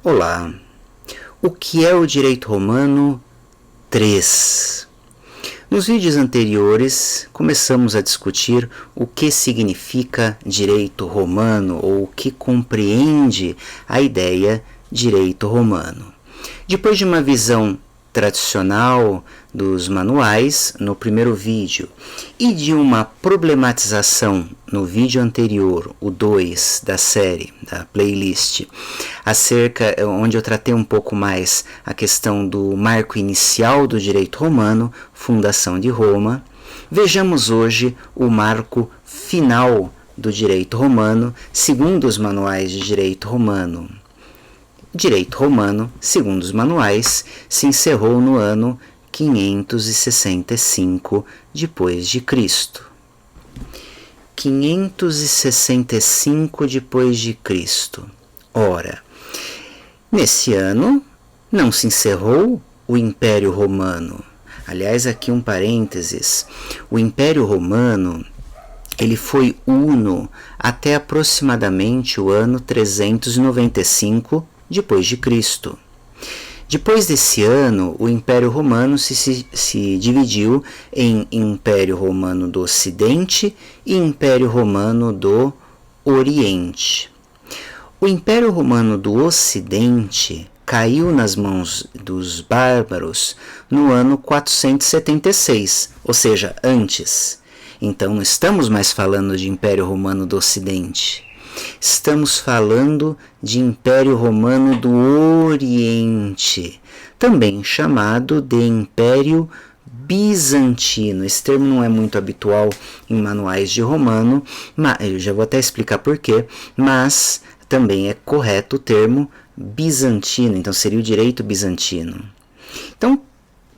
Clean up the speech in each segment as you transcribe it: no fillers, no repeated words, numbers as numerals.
Olá, o que é o direito romano 3? Nos vídeos anteriores, começamos a discutir o que significa direito romano ou o que compreende a ideia direito romano. Depois de uma visão tradicional dos manuais no primeiro vídeo e de uma problematização no vídeo anterior, o 2 da série, da playlist, onde eu tratei um pouco mais a questão do marco inicial do direito romano, fundação de Roma, vejamos hoje o marco final do direito romano, segundo os manuais de direito romano. Direito romano, segundo os manuais, se encerrou no ano 565 depois de Cristo. 565 depois de Cristo. Ora, nesse ano não se encerrou o Império Romano. Aliás, aqui um parênteses. O Império Romano, ele foi uno até aproximadamente o ano 395 depois de Cristo. Depois desse ano, o Império Romano se dividiu em Império Romano do Ocidente e Império Romano do Oriente. O Império Romano do Ocidente caiu nas mãos dos bárbaros no ano 476, ou seja, antes. Então não estamos mais falando de Império Romano do Ocidente. Estamos falando de Império Romano do Oriente, também chamado de Império Bizantino. Esse termo não é muito habitual em manuais de romano, mas eu já vou até explicar porquê, mas também é correto o termo bizantino, então seria o direito bizantino. Então,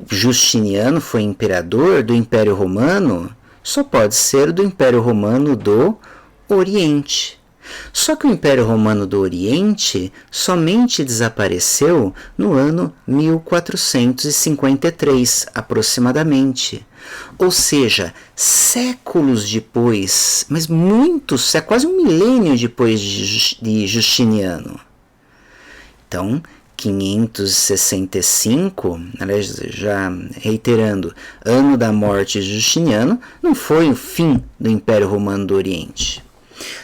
Justiniano foi imperador do Império Romano? Só pode ser do Império Romano do Oriente. Só que o Império Romano do Oriente somente desapareceu no ano 1453, aproximadamente. Ou seja, séculos depois, mas muitos, quase um milênio depois de Justiniano. Então, 565, aliás, já reiterando, ano da morte de Justiniano, não foi o fim do Império Romano do Oriente.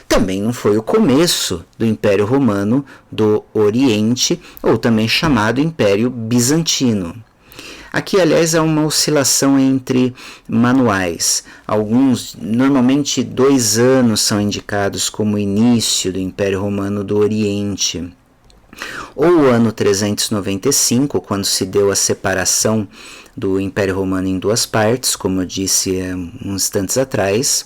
Também não foi o começo do Império Romano do Oriente, ou também chamado Império Bizantino. Aqui, aliás, há uma oscilação entre manuais. Normalmente 2 anos são indicados como início do Império Romano do Oriente. Ou o ano 395, quando se deu a separação do Império Romano em 2 partes, como eu disse uns instantes atrás,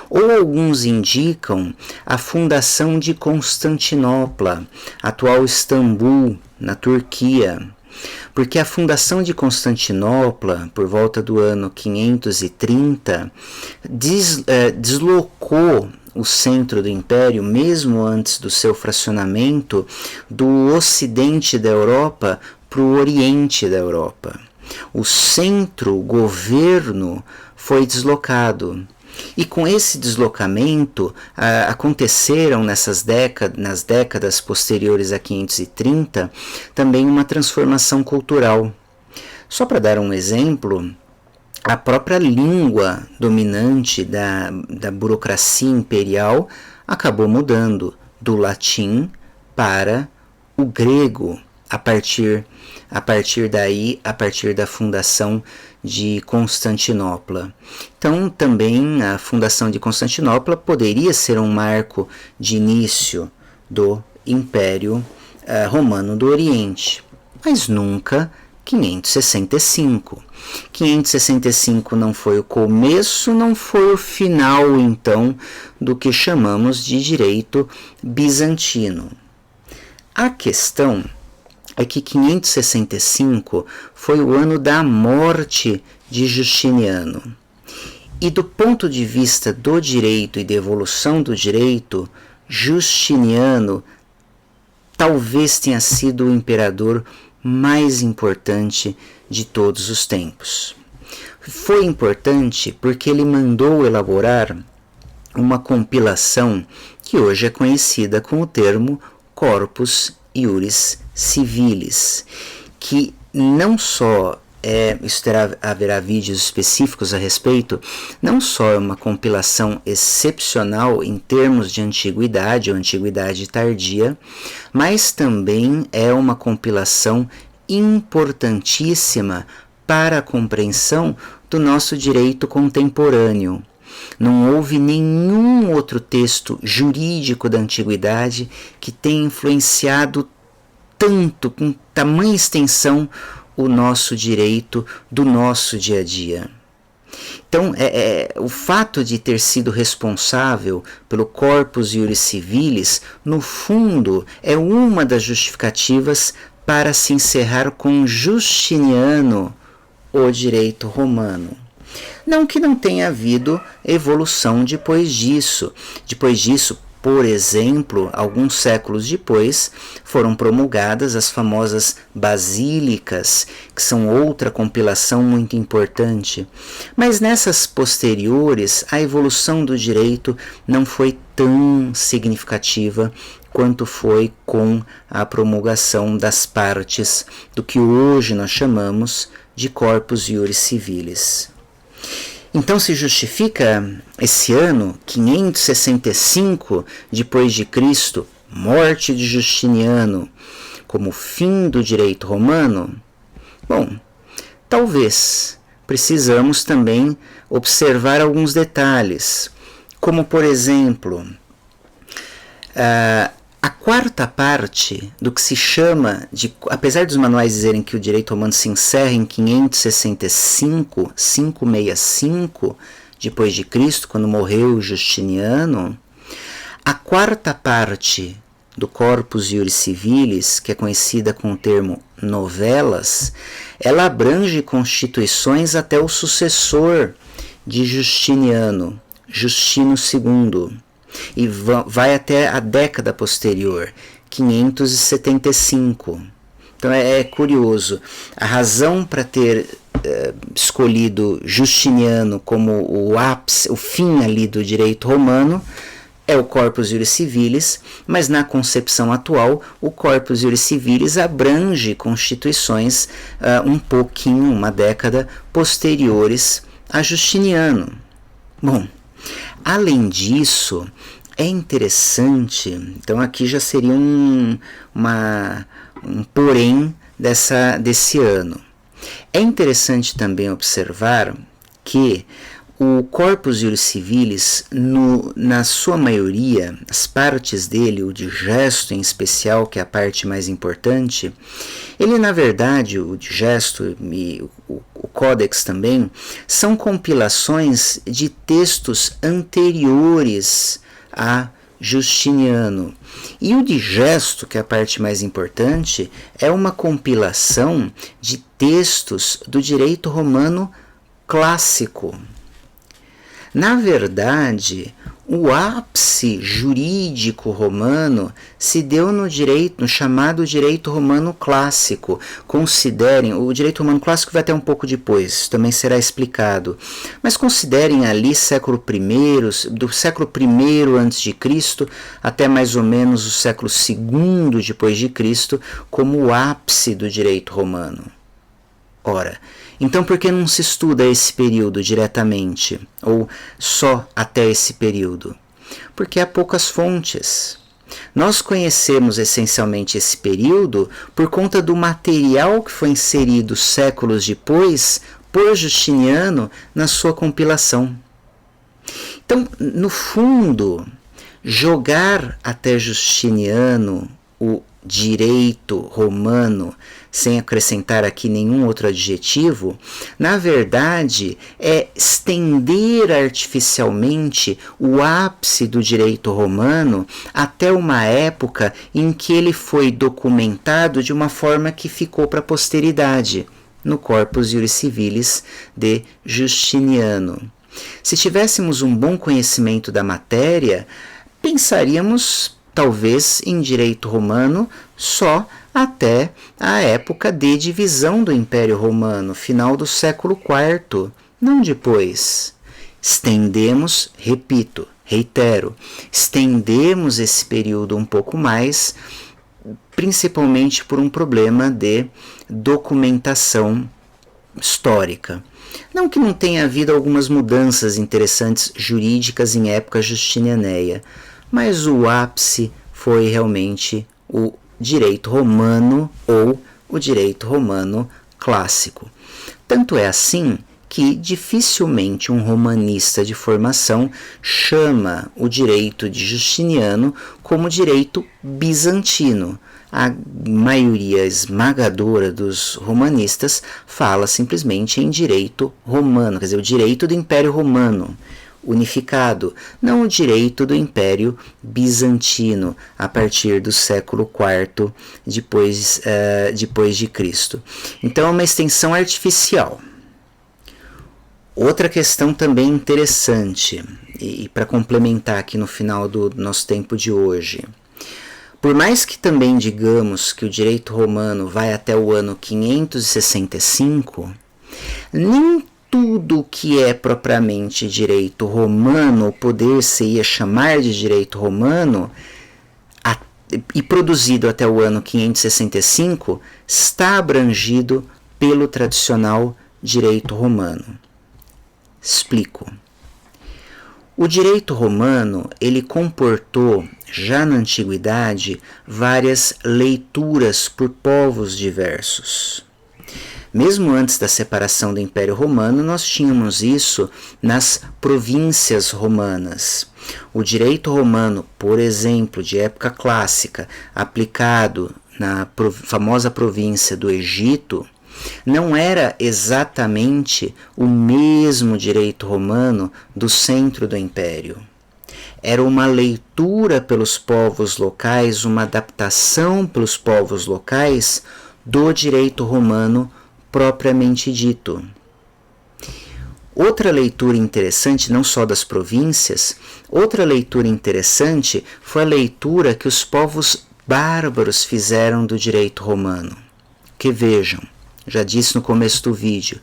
ou alguns indicam a fundação de Constantinopla, atual Istambul, na Turquia, porque a fundação de Constantinopla, por volta do ano 530, deslocou o centro do império, mesmo antes do seu fracionamento, do ocidente da Europa para o oriente da Europa. O centro, o governo, foi deslocado. E com esse deslocamento, aconteceram nas décadas posteriores a 530, também uma transformação cultural. Só para dar um exemplo, a própria língua dominante da burocracia imperial acabou mudando do latim para o grego, a partir da fundação de Constantinopla. Então, também a fundação de Constantinopla poderia ser um marco de início do Império Romano do Oriente, mas nunca 565. 565 não foi o começo, não foi o final, então, do que chamamos de direito bizantino. A questão é que 565 foi o ano da morte de Justiniano. E do ponto de vista do direito e da evolução do direito, Justiniano talvez tenha sido o imperador mais importante de todos os tempos. Foi importante porque ele mandou elaborar uma compilação que hoje é conhecida com o termo Corpus Iuris civilis, que não só haverá vídeos específicos a respeito, não só é uma compilação excepcional em termos de antiguidade ou antiguidade tardia, mas também é uma compilação importantíssima para a compreensão do nosso direito contemporâneo. Não houve nenhum outro texto jurídico da antiguidade que tenha influenciado tanto, com tamanha extensão, o nosso direito do nosso dia a dia. Então, o fato de ter sido responsável pelo Corpus Iuris Civilis, no fundo, é uma das justificativas para se encerrar com Justiniano o direito romano. Não que não tenha havido evolução depois disso. Depois disso, por exemplo, alguns séculos depois, foram promulgadas as famosas basílicas, que são outra compilação muito importante. Mas nessas posteriores, a evolução do direito não foi tão significativa quanto foi com a promulgação das partes do que hoje nós chamamos de Corpus Iuris Civilis. Então se justifica esse ano 565 depois de Cristo, morte de Justiniano, como fim do direito romano? Bom, talvez. Precisamos também observar alguns detalhes, como por exemplo, a quarta parte do que se chama de, apesar dos manuais dizerem que o direito romano se encerra em 565, 565 depois de Cristo, quando morreu Justiniano, a quarta parte do Corpus Iuris Civilis, que é conhecida com o termo novelas, ela abrange constituições até o sucessor de Justiniano, Justino II. E vai até a década posterior, 575. Então é curioso. A razão para ter escolhido Justiniano como o ápice, o fim ali do direito romano, é o Corpus Iuris Civilis, mas na concepção atual, o Corpus Iuris Civilis abrange constituições um pouquinho, uma década posteriores a Justiniano. Bom, além disso, é interessante, então aqui já seria um porém desse ano. É interessante também observar que o Corpus Iuris Civilis, na sua maioria, as partes dele, o digesto em especial, que é a parte mais importante, ele na verdade, o digesto e o Códex também, são compilações de textos anteriores a Justiniano. E o digesto, que é a parte mais importante, é uma compilação de textos do direito romano clássico. Na verdade, o ápice jurídico romano se deu no chamado direito romano clássico. Considerem, o direito romano clássico vai até um pouco depois, também será explicado. Mas considerem ali século I, do século I a.C. até mais ou menos o século II depois de Cristo, como o ápice do direito romano. Ora, então por que não se estuda esse período diretamente, ou só até esse período? Porque há poucas fontes. Nós conhecemos essencialmente esse período por conta do material que foi inserido séculos depois por Justiniano na sua compilação. Então, no fundo, jogar até Justiniano o direito romano, sem acrescentar aqui nenhum outro adjetivo, na verdade é estender artificialmente o ápice do direito romano até uma época em que ele foi documentado de uma forma que ficou para a posteridade, no Corpus Iuris Civilis de Justiniano. Se tivéssemos um bom conhecimento da matéria, pensaríamos talvez em direito romano só até a época de divisão do Império Romano, final do século IV, não depois. Estendemos, reitero, estendemos esse período um pouco mais principalmente por um problema de documentação histórica. Não que não tenha havido algumas mudanças interessantes jurídicas em época justinianeia, mas o ápice foi realmente o direito romano ou o direito romano clássico. Tanto é assim que dificilmente um romanista de formação chama o direito de Justiniano como direito bizantino. A maioria esmagadora dos romanistas fala simplesmente em direito romano, quer dizer, o direito do Império Romano unificado, não o direito do Império Bizantino a partir do século IV depois de Cristo. Então é uma extensão artificial. Outra questão também interessante, e para complementar aqui no final do nosso tempo de hoje, por mais que também digamos que o direito romano vai até o ano 565, nem tudo que é propriamente direito romano, poder-se-ia chamar de direito romano, e produzido até o ano 565, está abrangido pelo tradicional direito romano. Explico. O direito romano, ele comportou, já na antiguidade, várias leituras por povos diversos. Mesmo antes da separação do Império Romano, nós tínhamos isso nas províncias romanas. O direito romano, por exemplo, de época clássica, aplicado na famosa província do Egito, não era exatamente o mesmo direito romano do centro do Império. Era uma leitura pelos povos locais, uma adaptação pelos povos locais do direito romano propriamente dito. Outra leitura interessante, não só das províncias, outra leitura interessante foi a leitura que os povos bárbaros fizeram do direito romano. Que vejam, já disse no começo do vídeo,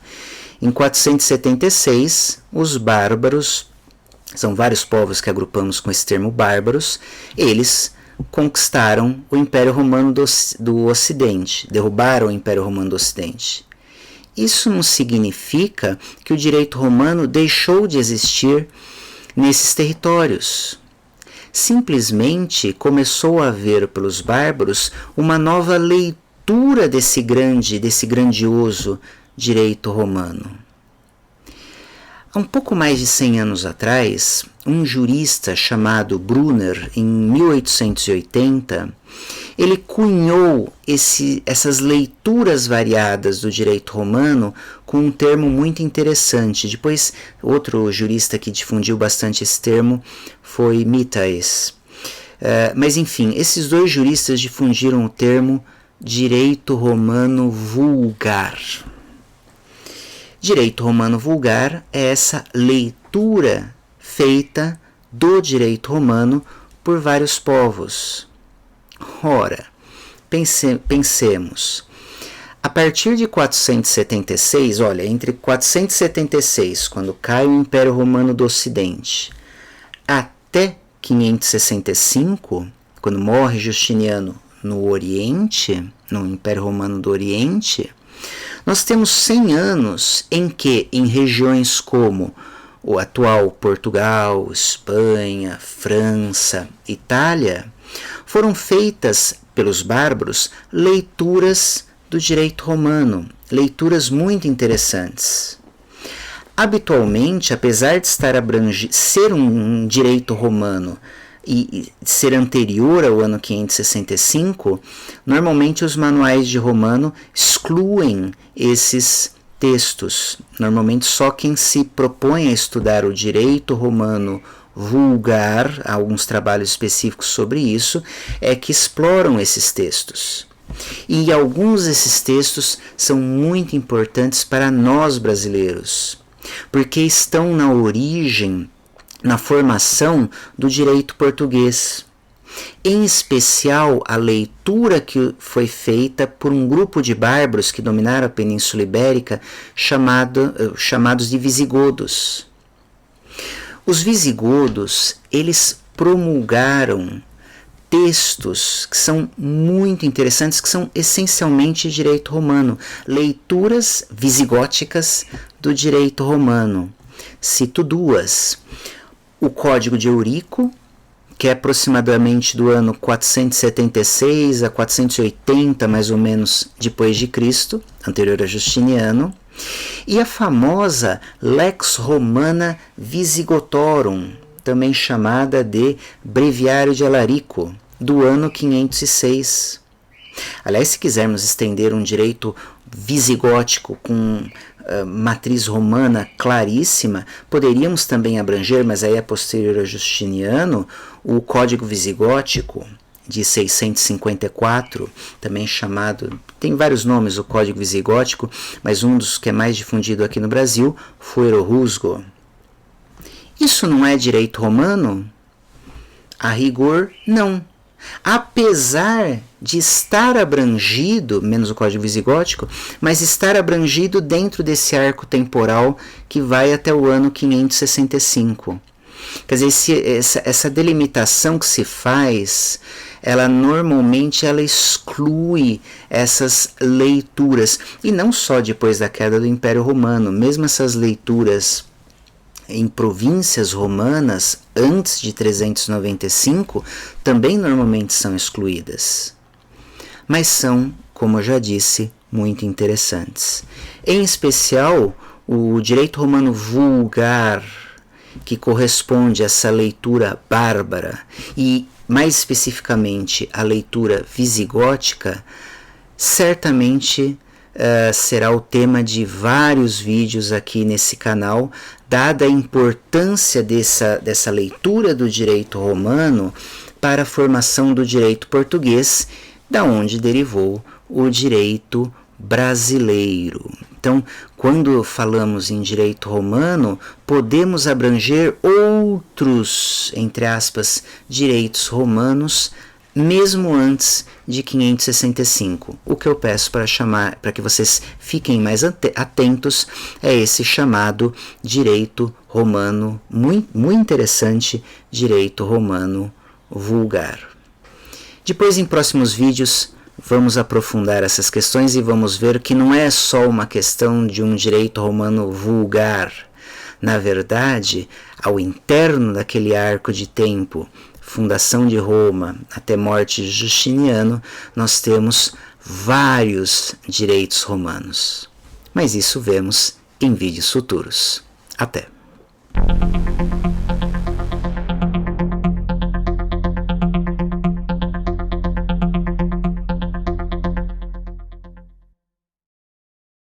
em 476, os bárbaros, são vários povos que agrupamos com esse termo bárbaros, eles conquistaram o Império Romano do Ocidente, derrubaram o Império Romano do Ocidente. Isso não significa que o direito romano deixou de existir nesses territórios. Simplesmente começou a haver pelos bárbaros uma nova leitura desse grandioso direito romano. Há um pouco mais de 100 anos atrás, um jurista chamado Brunner, em 1880, ele cunhou essas leituras variadas do direito romano com um termo muito interessante. Depois, outro jurista que difundiu bastante esse termo foi Mitais. Mas, enfim, esses dois juristas difundiram o termo direito romano vulgar. Direito romano vulgar é essa leitura feita do direito romano por vários povos. Ora, pensemos, a partir de 476, olha, entre 476, quando cai o Império Romano do Ocidente, até 565, quando morre Justiniano no Oriente, no Império Romano do Oriente, nós temos 100 anos em que, em regiões como o atual Portugal, Espanha, França, Itália, foram feitas pelos bárbaros leituras do direito romano, leituras muito interessantes. Habitualmente, apesar de ser um direito romano e ser anterior ao ano 565, normalmente os manuais de romano excluem esses textos. Normalmente só quem se propõe a estudar o direito romano vulgar, há alguns trabalhos específicos sobre isso, é que exploram esses textos. E alguns desses textos são muito importantes para nós brasileiros, porque estão na origem, na formação do direito português. Em especial, a leitura que foi feita por um grupo de bárbaros que dominaram a Península Ibérica, chamados de visigodos. Os visigodos, eles promulgaram textos que são muito interessantes, que são essencialmente direito romano, leituras visigóticas do direito romano. Cito duas: o Código de Eurico, que é aproximadamente do ano 476 a 480, mais ou menos, depois de Cristo, anterior a Justiniano, e a famosa Lex Romana Visigotorum, também chamada de Breviário de Alarico, do ano 506. Aliás, se quisermos estender um direito visigótico com matriz romana claríssima, poderíamos também abranger, mas aí é posterior a Justiniano, o Código Visigótico de 654, também chamado, tem vários nomes o Código Visigótico, mas um dos que é mais difundido aqui no Brasil, Fuero Juzgo. Isso não é direito romano? A rigor, não. Apesar de estar abrangido, menos o Código Visigótico, mas estar abrangido dentro desse arco temporal que vai até o ano 565. Quer dizer, essa delimitação que se faz, ela normalmente exclui essas leituras. E não só depois da queda do Império Romano, mesmo essas leituras em províncias romanas antes de 395 também normalmente são excluídas. Mas são, como eu já disse, muito interessantes. Em especial, o direito romano vulgar, que corresponde a essa leitura bárbara, e mais especificamente a leitura visigótica, certamente será o tema de vários vídeos aqui nesse canal, dada a importância dessa leitura do direito romano para a formação do direito português, da onde derivou o direito brasileiro. Então, quando falamos em direito romano, podemos abranger outros, entre aspas, direitos romanos, mesmo antes de 565. O que eu peço para que vocês fiquem mais atentos é esse chamado direito romano, muito interessante, direito romano vulgar. Depois, em próximos vídeos, vamos aprofundar essas questões e vamos ver que não é só uma questão de um direito romano vulgar. Na verdade, ao interno daquele arco de tempo, fundação de Roma até morte de Justiniano, nós temos vários direitos romanos. Mas isso vemos em vídeos futuros. Até!